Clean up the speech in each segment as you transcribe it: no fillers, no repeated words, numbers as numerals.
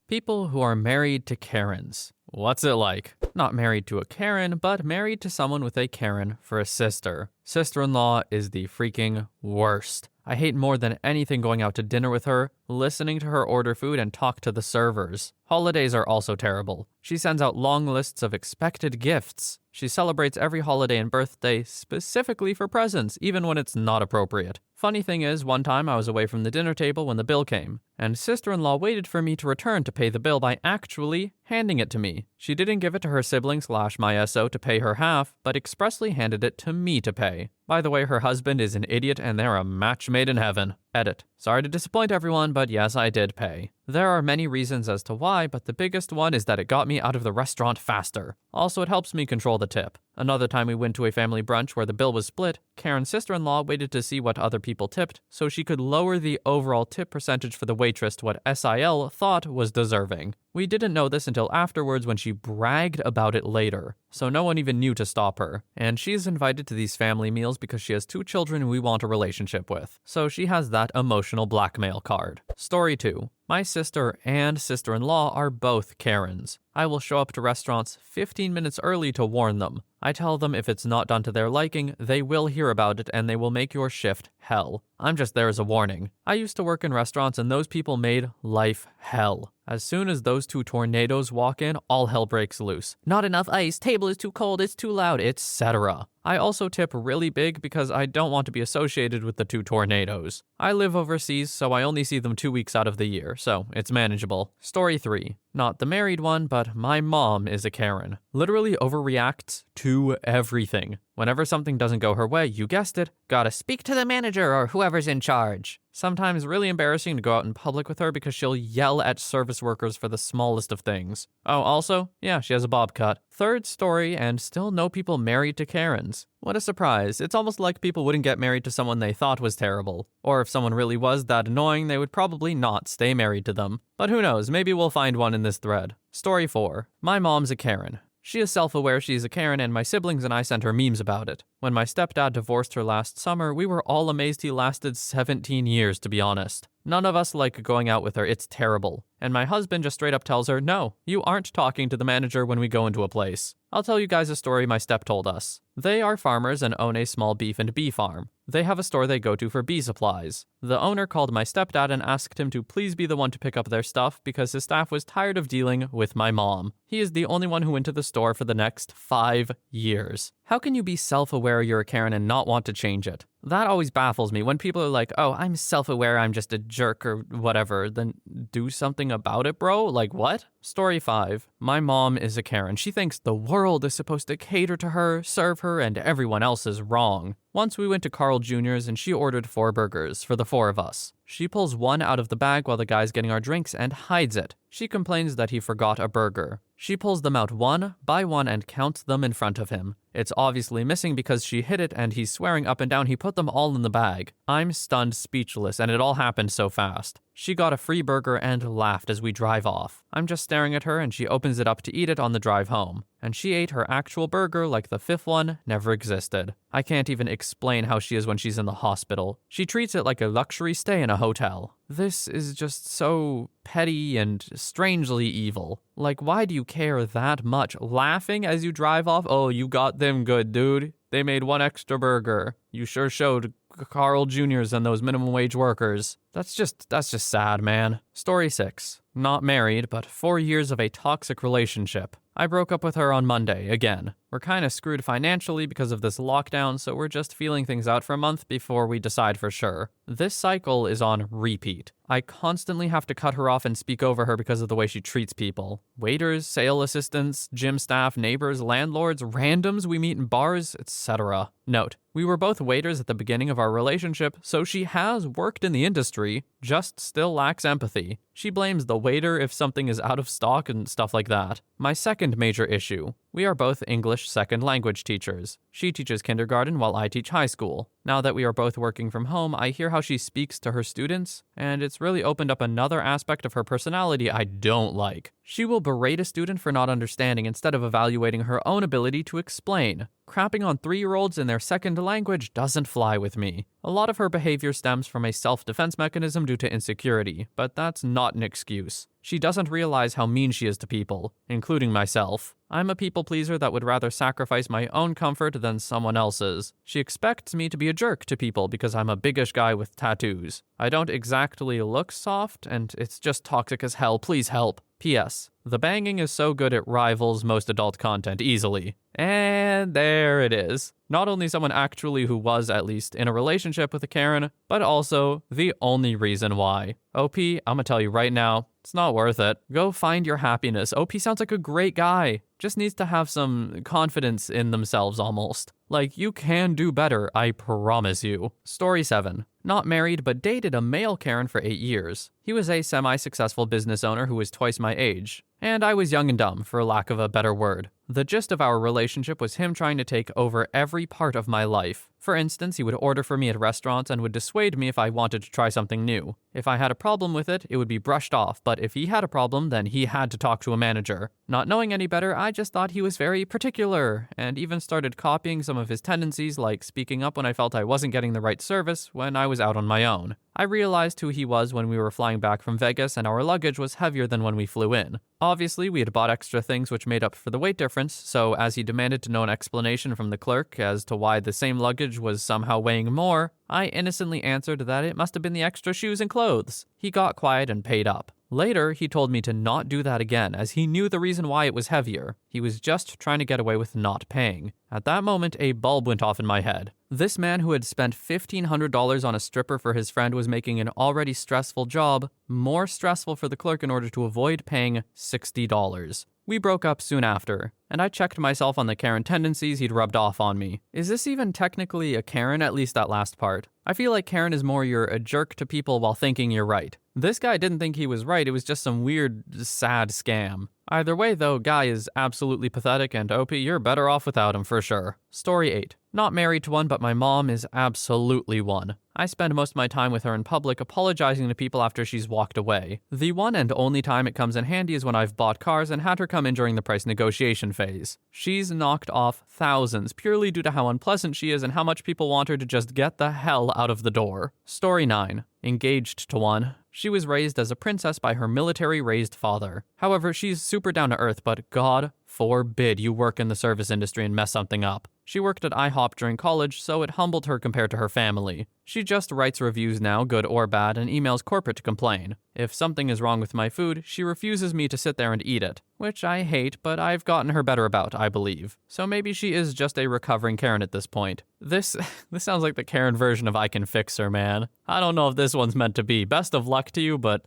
People who are married to Karens. What's it like? Not married to a Karen, but married to someone with a Karen for a sister. Sister-in-law is the freaking worst. I hate more than anything going out to dinner with her, listening to her order food and talk to the servers. Holidays are also terrible. She sends out long lists of expected gifts. She celebrates every holiday and birthday specifically for presents, even when it's not appropriate. Funny thing is, one time I was away from the dinner table when the bill came, and sister-in-law waited for me to return to pay the bill by actually handing it to me. She didn't give it to her sibling/my SO to pay her half, but expressly handed it to me to pay. By the way, her husband is an idiot and they're a match made in heaven. Edit. Sorry to disappoint everyone, but yes, I did pay. There are many reasons as to why, but the biggest one is that it got me out of the restaurant faster. Also, it helps me control the tip. Another time we went to a family brunch where the bill was split, Karen's sister-in-law waited to see what other people tipped so she could lower the overall tip percentage for the waitress to what SIL thought was deserving. We didn't know this until afterwards when she bragged about it later, so no one even knew to stop her. And she's invited to these family meals because she has 2 children we want a relationship with, so she has that emotional blackmail card. Story 2. My sister and sister-in-law are both Karens. I will show up to restaurants 15 minutes early to warn them. I tell them if it's not done to their liking, they will hear about it and they will make your shift hell. I'm just there as a warning. I used to work in restaurants and those people made life hell. As soon as those 2 tornadoes walk in, all hell breaks loose. Not enough ice, table is too cold, it's too loud, etc. I also tip really big because I don't want to be associated with the 2 tornadoes. I live overseas, so I only see them 2 weeks out of the year, so it's manageable. Story 3. Not the married one, but my mom is a Karen. Literally overreacts to everything. Whenever something doesn't go her way, you guessed it, gotta speak to the manager or whoever's in charge. Sometimes really embarrassing to go out in public with her because she'll yell at service workers for the smallest of things. Oh, also, yeah, she has a bob cut. Third story, and still no people married to Karens. What a surprise. It's almost like people wouldn't get married to someone they thought was terrible. Or if someone really was that annoying, they would probably not stay married to them. But who knows, maybe we'll find one in this thread. Story 4. My mom's a Karen. She is self-aware she's a Karen, and my siblings and I sent her memes about it. When my stepdad divorced her last summer, we were all amazed he lasted 17 years, to be honest. None of us like going out with her, it's terrible. And my husband just straight up tells her, no, you aren't talking to the manager when we go into a place. I'll tell you guys a story my step told us. They are farmers and own a small beef and bee farm. They have a store they go to for bee supplies. The owner called my stepdad and asked him to please be the one to pick up their stuff because his staff was tired of dealing with my mom. He is the only one who went to the store for the next 5 years. How can you be self-aware you're a Karen and not want to change it? That always baffles me when people are like, oh, I'm self-aware, I'm just a jerk or whatever. Then do something about it, bro. Like what? Story 5. My mom is a Karen. She thinks the world is supposed to cater to her, serve her, and everyone else is wrong. Once we went to Carl Jr.'s and she ordered 4 burgers for the 4 of us. She pulls one out of the bag while the guy's getting our drinks and hides it. She complains that he forgot a burger. She pulls them out one by one and counts them in front of him. It's obviously missing because she hid it and he's swearing up and down he put them all in the bag. I'm stunned speechless and it all happened so fast. She got a free burger and laughed as we drive off. I'm just staring at her and she opens it up to eat it on the drive home. And she ate her actual burger like the 5th one never existed. I can't even explain how she is when she's in the hospital. She treats it like a luxury stay in a hotel. This is just so petty and strangely evil. Like, why do you care that much? Laughing as you drive off? Oh, you got them good, dude. They made 1 extra burger. You sure showed Carl Jr.'s and those minimum wage workers. That's just sad, man. Story 6. Not married, but 4 years of a toxic relationship. I broke up with her on Monday, again. We're kinda screwed financially because of this lockdown, so we're just feeling things out for a month before we decide for sure. This cycle is on repeat. I constantly have to cut her off and speak over her because of the way she treats people. Waiters, sale assistants, gym staff, neighbors, landlords, randoms we meet in bars, etc. Note, we were both waiters at the beginning of our relationship, so she has worked in the industry, just still lacks empathy. She blames the waiter if something is out of stock and stuff like that. My second major issue. We are both English second language teachers. She teaches kindergarten while I teach high school. Now that we are both working from home, I hear how she speaks to her students, and it's really opened up another aspect of her personality I don't like. She will berate a student for not understanding instead of evaluating her own ability to explain. Crapping on 3-year-olds in their second language doesn't fly with me. A lot of her behavior stems from a self-defense mechanism due to insecurity, but that's not not an excuse. She doesn't realize how mean she is to people, including myself. I'm a people pleaser that would rather sacrifice my own comfort than someone else's. She expects me to be a jerk to people because I'm a biggish guy with tattoos. I don't exactly look soft, and it's just toxic as hell. Please help. P.S. The banging is so good it rivals most adult content easily. And there it is. Not only someone actually who was, at least, in a relationship with a Karen, but also the only reason why. OP, I'ma tell you right now, it's not worth it. Go find your happiness. OP sounds like a great guy. Just needs to have some confidence in themselves almost. Like, you can do better, I promise you. Story 7. Not married, but dated a male Karen for 8 years. He was a semi-successful business owner who was twice my age. And I was young and dumb, for lack of a better word. The gist of our relationship was him trying to take over every part of my life. For instance, he would order for me at restaurants and would dissuade me if I wanted to try something new. If I had a problem with it, it would be brushed off, but if he had a problem, then he had to talk to a manager. Not knowing any better, I just thought he was very particular, and even started copying some of his tendencies, like speaking up when I felt I wasn't getting the right service when I was out on my own. I realized who he was when we were flying back from Vegas and our luggage was heavier than when we flew in. Obviously, we had bought extra things which made up for the weight difference, so as he demanded to know an explanation from the clerk as to why the same luggage was somehow weighing more, I innocently answered that it must have been the extra shoes and clothes. He got quiet and paid up. Later, he told me to not do that again, as he knew the reason why it was heavier. He was just trying to get away with not paying. At that moment, a bulb went off in my head. This man who had spent $1,500 on a stripper for his friend was making an already stressful job more stressful for the clerk in order to avoid paying $60. We broke up soon after, and I checked myself on the Karen tendencies he'd rubbed off on me. Is this even technically a Karen, at least that last part? I feel like Karen is more you're a jerk to people while thinking you're right. This guy didn't think he was right, it was just some weird, sad scam. Either way though, guy is absolutely pathetic, and OP, you're better off without him for sure. Story 8. Not married to one, but my mom is absolutely one. I spend most of my time with her in public apologizing to people after she's walked away. The one and only time it comes in handy is when I've bought cars and had her come in during the price negotiation phase. She's knocked off thousands purely due to how unpleasant she is and how much people want her to just get the hell out of the door. Story 9. Engaged to one. She was raised as a princess by her military-raised father. However, she's super down to earth, but God forbid you work in the service industry and mess something up. She worked at IHOP during college, so it humbled her compared to her family. She just writes reviews now, good or bad, and emails corporate to complain. If something is wrong with my food, she refuses me to sit there and eat it, which I hate, but I've gotten her better about, I believe. So maybe she is just a recovering Karen at this point. This sounds like the Karen version of I Can Fix Her, man. I don't know if this one's meant to be. Best of luck to you, but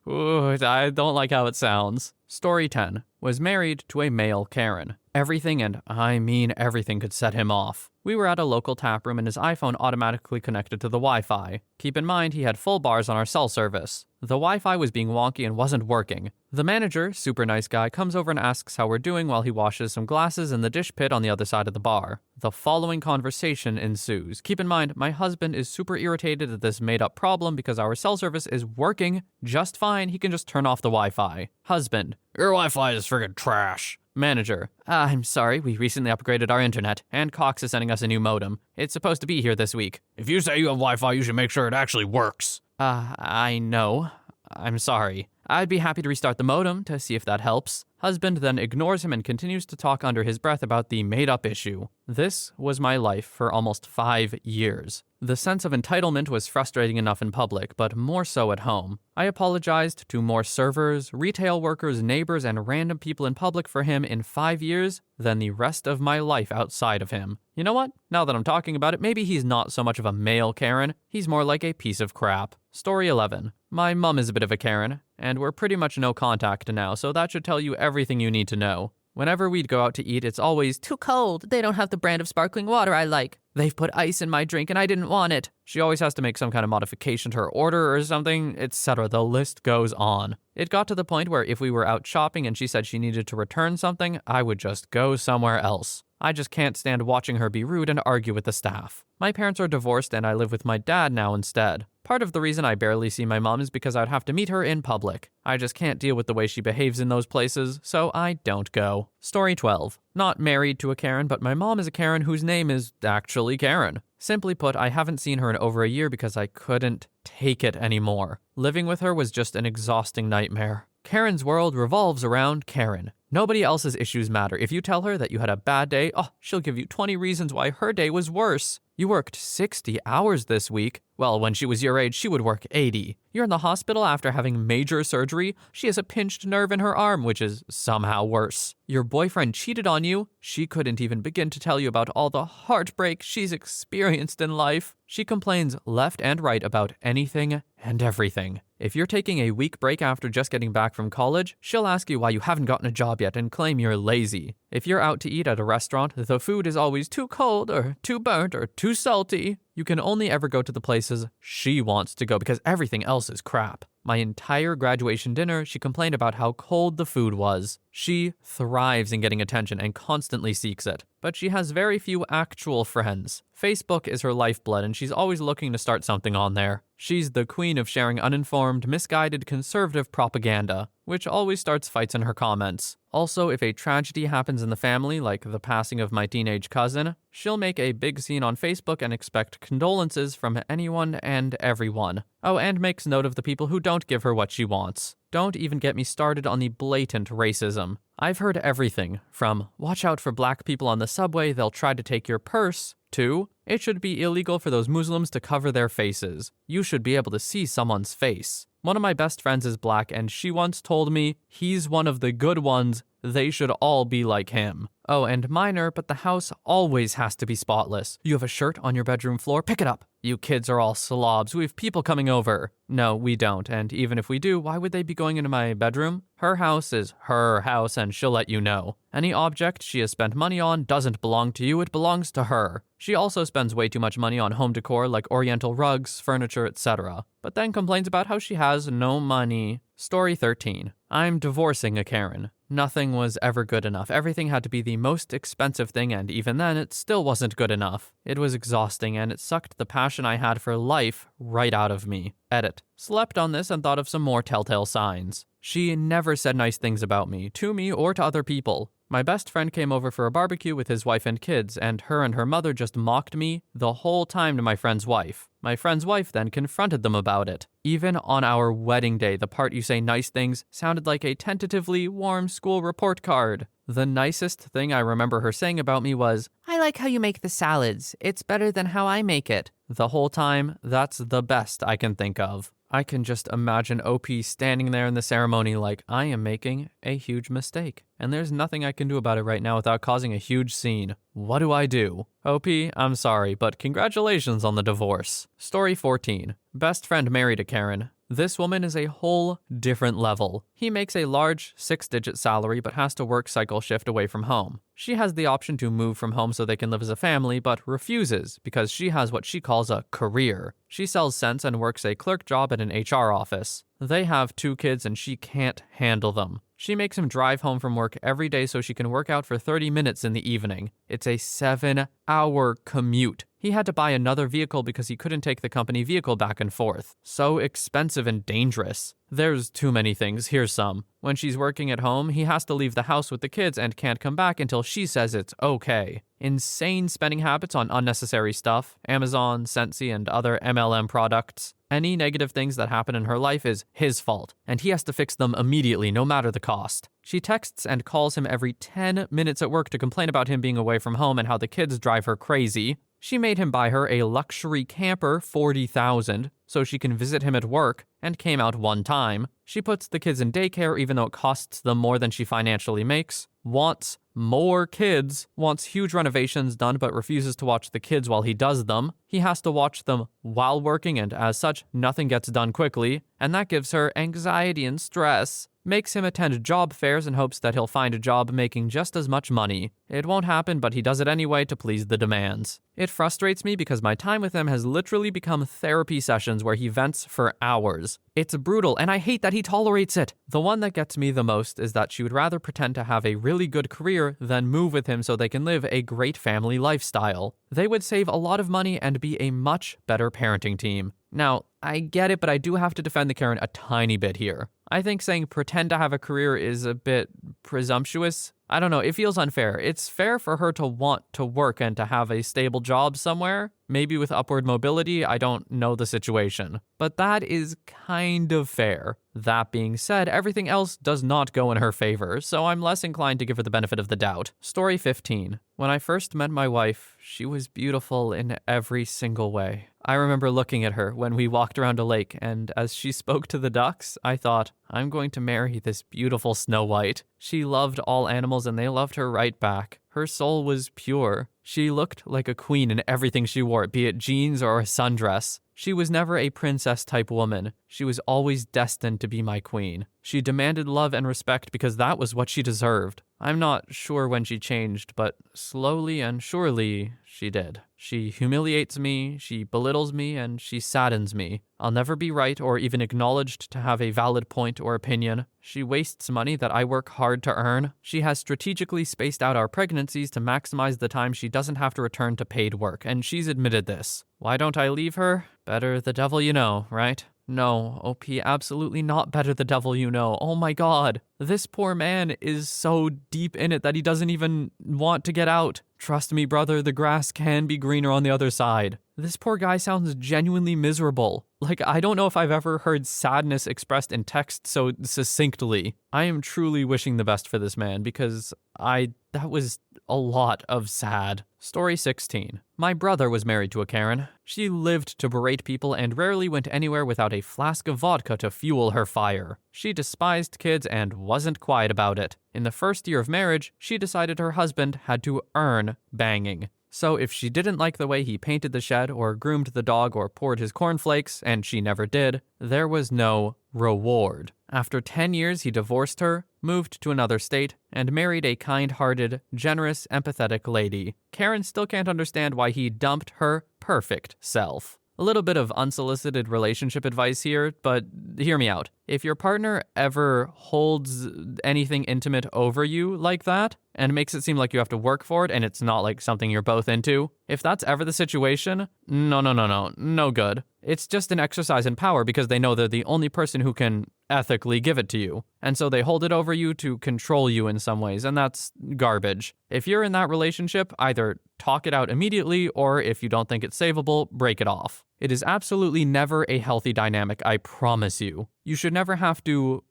I don't like how it sounds. Story 10. Was married to a male Karen. Everything, and I mean everything, could set him off. We were at a local tap room and his iPhone automatically connected to the Wi-Fi. Keep in mind, he had full bars on our cell service. The Wi-Fi was being wonky and wasn't working. The manager, super nice guy, comes over and asks how we're doing while he washes some glasses in the dish pit on the other side of the bar. The following conversation ensues. Keep in mind, my husband is super irritated at this made-up problem because our cell service is working just fine. He can just turn off the Wi-Fi. Husband: your Wi-Fi is friggin' trash. Manager: I'm sorry, we recently upgraded our internet, and Cox is sending us a new modem. It's supposed to be here this week. If you say you have Wi-Fi, you should make sure it actually works. I know. I'm sorry. I'd be happy to restart the modem to see if that helps. Husband then ignores him and continues to talk under his breath about the made-up issue. This was my life for almost 5 years. The sense of entitlement was frustrating enough in public, but more so at home. I apologized to more servers, retail workers, neighbors, and random people in public for him in 5 years than the rest of my life outside of him. You know what? Now that I'm talking about it, maybe he's not so much of a male Karen. He's more like a piece of crap. Story 11. My mum is a bit of a Karen, and we're pretty much no contact now, so that should tell you everything you need to know. Whenever we'd go out to eat, it's always too cold. They don't have the brand of sparkling water I like. They've put ice in my drink and I didn't want it. She always has to make some kind of modification to her order or something, etc. The list goes on. It got to the point where if we were out shopping and she said she needed to return something, I would just go somewhere else. I just can't stand watching her be rude and argue with the staff. My parents are divorced and I live with my dad now instead. Part of the reason I barely see my mom is because I'd have to meet her in public. I just can't deal with the way she behaves in those places, so I don't go. Story 12. Not married to a Karen, but my mom is a Karen whose name is actually Karen. Simply put, I haven't seen her in over a year because I couldn't take it anymore. Living with her was just an exhausting nightmare. Karen's world revolves around Karen. Nobody else's issues matter. If you tell her that you had a bad day, she'll give you 20 reasons why her day was worse. You worked 60 hours this week. Well, when she was your age, she would work 80. You're in the hospital after having major surgery. She has a pinched nerve in her arm, which is somehow worse. Your boyfriend cheated on you. She couldn't even begin to tell you about all the heartbreak she's experienced in life. She complains left and right about anything and everything. If you're taking a week break after just getting back from college, she'll ask you why you haven't gotten a job yet and claim you're lazy. If you're out to eat at a restaurant, the food is always too cold or too burnt or too salty. You can only ever go to the places she wants to go because everything else is crap. My entire graduation dinner, she complained about how cold the food was. She thrives in getting attention and constantly seeks it, but she has very few actual friends. Facebook is her lifeblood and she's always looking to start something on there. She's the queen of sharing uninformed, misguided, conservative propaganda, which always starts fights in her comments. Also, if a tragedy happens in the family, like the passing of my teenage cousin, she'll make a big scene on Facebook and expect condolences from anyone and everyone. Oh, and makes note of the people who don't give her what she wants. Don't even get me started on the blatant racism. I've heard everything from, watch out for black people on the subway, they'll try to take your purse, to, it should be illegal for those Muslims to cover their faces. You should be able to see someone's face. One of my best friends is black and she once told me, he's one of the good ones, they should all be like him. Oh, and minor, but the house always has to be spotless. You have a shirt on your bedroom floor, pick it up. You kids are all slobs, we have people coming over. No, we don't, and even if we do, why would they be going into my bedroom? Her house is her house and she'll let you know. Any object she has spent money on doesn't belong to you, it belongs to her. She also spends way too much money on home decor like oriental rugs, furniture, etc. But then complains about how she has no money. Story 13. I'm divorcing a Karen. Nothing was ever good enough. Everything had to be the most expensive thing, and even then, it still wasn't good enough. It was exhausting, and it sucked the passion I had for life right out of me. Edit. Slept on this and thought of some more telltale signs. She never said nice things about me, to me or to other people. My best friend came over for a barbecue with his wife and kids, and her mother just mocked me the whole time to my friend's wife. My friend's wife then confronted them about it. Even on our wedding day, the part you say nice things sounded like a tentatively warm school report card. The nicest thing I remember her saying about me was, I like how you make the salads. It's better than how I make it. The whole time, that's the best I can think of. I can just imagine OP standing there in the ceremony like, I am making a huge mistake, and there's nothing I can do about it right now without causing a huge scene. What do I do? OP, I'm sorry, but congratulations on the divorce. Story 14. Best friend married a Karen. This woman is a whole different level. He makes a large 6-digit salary but has to work cycle shift away from home. She has the option to move from home so they can live as a family, but refuses because she has what she calls a career. She sells scents and works a clerk job at an HR office. They have 2 kids and she can't handle them. She makes him drive home from work every day so she can work out for 30 minutes in the evening. It's a 7-hour commute. He had to buy another vehicle because he couldn't take the company vehicle back and forth. So expensive and dangerous. There's too many things, here's some. When she's working at home, he has to leave the house with the kids and can't come back until she says it's okay. Insane spending habits on unnecessary stuff, Amazon, Scentsy, and other MLM products. Any negative things that happen in her life is his fault, and he has to fix them immediately, no matter the cost. She texts and calls him every 10 minutes at work to complain about him being away from home and how the kids drive her crazy. She made him buy her a luxury camper, $40,000, so she can visit him at work, and came out one time. She puts the kids in daycare even though it costs them more than she financially makes. Wants more kids. Wants huge renovations done but refuses to watch the kids while he does them. He has to watch them while working and as such, nothing gets done quickly. And that gives her anxiety and stress. Makes him attend job fairs in hopes that he'll find a job making just as much money. It won't happen, but he does it anyway to please the demands. It frustrates me because my time with him has literally become therapy sessions where he vents for hours. It's brutal, and I hate that he tolerates it. The one that gets me the most is that she would rather pretend to have a really good career than move with him so they can live a great family lifestyle. They would save a lot of money and be a much better parenting team. Now, I get it, but I do have to defend the Karen a tiny bit here. I think saying pretend to have a career is a bit presumptuous. I don't know, it feels unfair. It's fair for her to want to work and to have a stable job somewhere, maybe with upward mobility, I don't know the situation. But that is kind of fair. That being said, everything else does not go in her favor, so I'm less inclined to give her the benefit of the doubt. Story 15. When I first met my wife, she was beautiful in every single way. I remember looking at her when we walked around a lake, and as she spoke to the ducks, I thought, I'm going to marry this beautiful Snow White. She loved all animals and they loved her right back. Her soul was pure. She looked like a queen in everything she wore, be it jeans or a sundress. She was never a princess-type woman. She was always destined to be my queen. She demanded love and respect because that was what she deserved. I'm not sure when she changed, but slowly and surely she did. She humiliates me, she belittles me, and she saddens me. I'll never be right or even acknowledged to have a valid point or opinion. She wastes money that I work hard to earn. She has strategically spaced out our pregnancies to maximize the time she doesn't have to return to paid work, and she's admitted this. Why don't I leave her? Better the devil you know, right? No, OP, absolutely not better the devil you know. Oh my god. This poor man is so deep in it that he doesn't even want to get out. Trust me, brother, the grass can be greener on the other side. This poor guy sounds genuinely miserable. Like, I don't know if I've ever heard sadness expressed in text so succinctly. I am truly wishing the best for this man because that was a lot of sad. Story 16. My brother was married to a Karen. She lived to berate people and rarely went anywhere without a flask of vodka to fuel her fire. She despised kids and wasn't quiet about it. In the first year of marriage, she decided her husband had to earn banging. So if she didn't like the way he painted the shed or groomed the dog or poured his cornflakes, and she never did, there was no reward. After 10 years, he divorced her, moved to another state, and married a kind-hearted, generous, empathetic lady. Karen still can't understand why he dumped her perfect self. A little bit of unsolicited relationship advice here, but hear me out. If your partner ever holds anything intimate over you like that, and makes it seem like you have to work for it and it's not like something you're both into, if that's ever the situation, no good. It's just an exercise in power because they know they're the only person who can ethically give it to you. And so they hold it over you to control you in some ways, and that's garbage. If you're in that relationship, either talk it out immediately, or if you don't think it's savable, break it off. It is absolutely never a healthy dynamic, I promise you. You should never have to,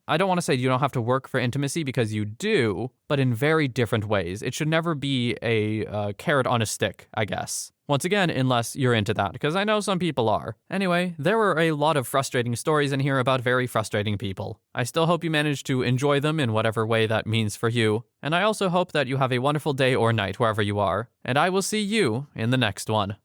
I don't want to say you don't have to work for intimacy because you do, but in very different ways. It should never be a carrot on a stick, I guess. Once again, unless you're into that, because I know some people are. Anyway, there were a lot of frustrating stories in here about very frustrating people. I still hope you manage to enjoy them in whatever way that means for you. And I also hope that you have a wonderful day or night wherever you are. And I will see you in the next one.